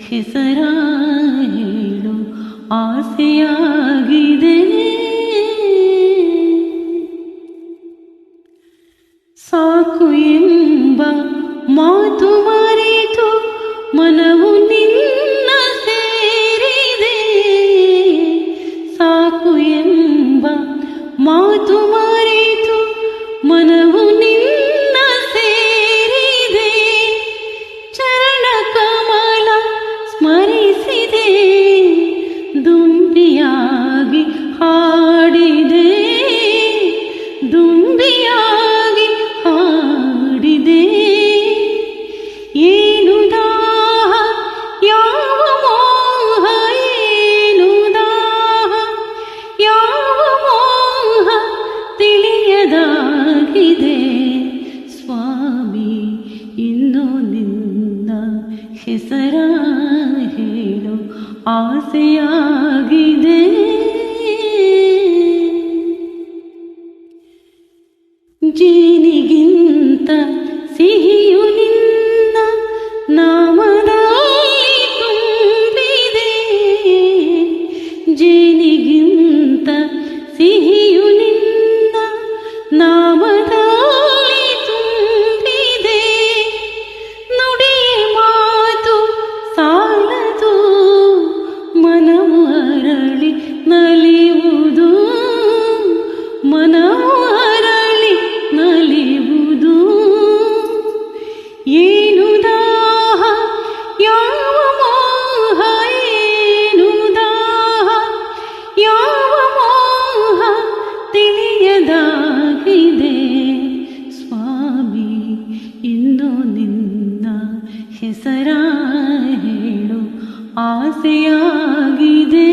ಹೆಸರ ಹೇಳು ಆಸೆಯಾಗಿದೆ. ಸಾಕು ಎಂಬ ಮಾತು ಮರೆತು ಮನವು ನಿನ್ನ ಸೇರಿದೆ. ಸಾಕು ಎಂಬ ಮಾತು ಮರೆತು ಮನವು ನಿನ್ನ ಸೇರಿದೆ. ಚರಣ ಕಮಲ ಸ್ಮರಿಸಿದೆ, ದುಂಬಿಯಾಗಿ ಹಾಡಿದೆ. ದುಂಬಿಯಾಗಿ ಹಾಡಿದೆ. ಏನು ದಾಹ ಯಾವ ಮೋಹ, ಏನು ದಾಹ ಯಾವ ಮೋಹ ತಿಳಿಯದಾಗಿದೆ. ಸ್ವಾಮಿ ಇನ್ನು ನಿನ್ನ ಹೆಸರ ಹೇಳು ಆಸೆಯಾಗಿದೆ. ಜೇನಿಗಿಂತ ಸಿಹಿಯು ನಿನ್ನ ನಾಮದಲ್ಲಿ ತುಂಬಿದೆ. ಜೇನಿಗಿಂತ ಸಿಹಿಯು ನಿನ್ನ ನಾಮದಲ್ಲಿ ತುಂಬಿದೆ. ನುಡಿಯ ಮಾತು ಸಾಲದು, ಮನವು ಅರಳಿ ನಲಿಯುವುದು. ಮನವು ಅರಳಿ ನಲಿಯುವುದು. ಏನು ದಾಹ ಯಾವ ಮೋಹ, ಏನು ದಾಹ ಯಾವ ಮೋಹ ತಿಳಿಯದಾಗಿದೆ. ಸ್ವಾಮಿ ಇನ್ನು ನಿನ್ನ ಹೆಸರ ಹೇಳು ಆಸೆಯಾಗಿದೆ.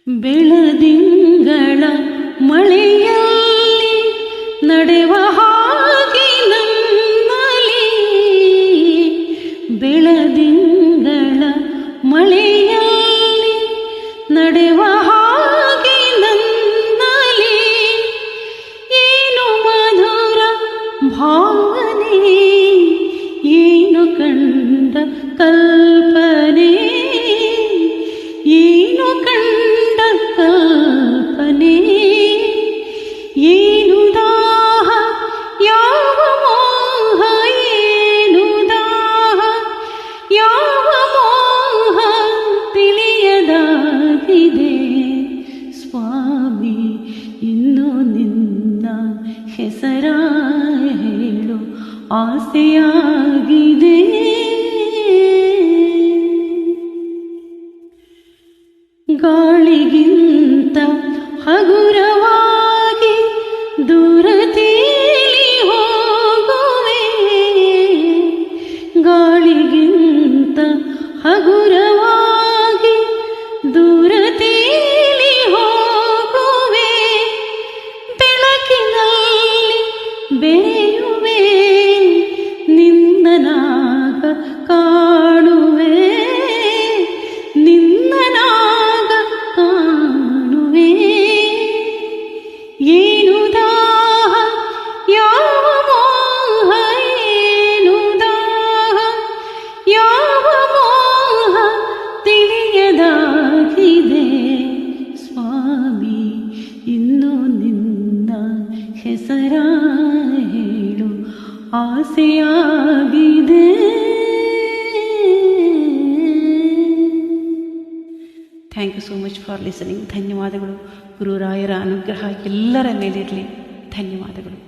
ಬೆಳದಿಂಗಳ ಮಳೆಯಲ್ಲಿ ನಡೆವ ಹಾಗೆ ನನ್ನಲ್ಲಿ. ಬೆಳದಿಂಗಳ ಮಳೆಯಲ್ಲಿ ನಡೆವ ಹಾಗೆ ನನ್ನಲ್ಲಿ. ಏನು ಮಧುರ ಭಾವನೆ, ಏನು ಕಂಡ ಕಲ್ಪನೆ, ಏನು ಕಂಡ ಕಲ್ಪನೆ. ಏನು ದಾಹ ಯಾವ ಮೋಹ, ಏನು ದಾಹ ಯಾವ ಮೋಹ ತಿಳಿಯದಾಗಿದೆ. ಸ್ವಾಮಿ ಇನ್ನು ನಿನ್ನ ಹೆಸರ ಹೇಳು ಆಸೆಯಾಗಿದೆ. ಗಾಳಿಗಿಂತ ಹಗುರವಾಗಿ ದೂರ ತೇಲಿ ಹೋಗುವೆ. ಗಾಳಿಗಿಂತ ಹಗುರವಾಗಿ ದೂರ ತೇಲಿ ಹೋಗುವೆ. ಬೆಳಕಿನಲ್ಲಿ ಬೆರೆಯುವೆ, ನಿನ್ನನಾಗ ಕಾಣುವೆ. ನಿನ್ನನಾಗ ಕಾಣುವೆ. ಏನು ದಾಹ ಯಾವ ಮೋಹ, ಏನು ದಾಹ ಯಾವ ಮೋಹ ತಿಳಿಯದಾಗಿದೆ. ಸ್ವಾಮಿ ಇನ್ನು ನಿನ್ನ ಹೆಸರ ಹೇಳು ಆಸೆಯಾಗಿದೆ. Thank you so much for listening. ಧನ್ಯವಾದಗಳು. ಗುರುರಾಯರ ಅನುಗ್ರಹ ಎಲ್ಲರ ಮೇಲಿರಲಿ. ಧನ್ಯವಾದಗಳು.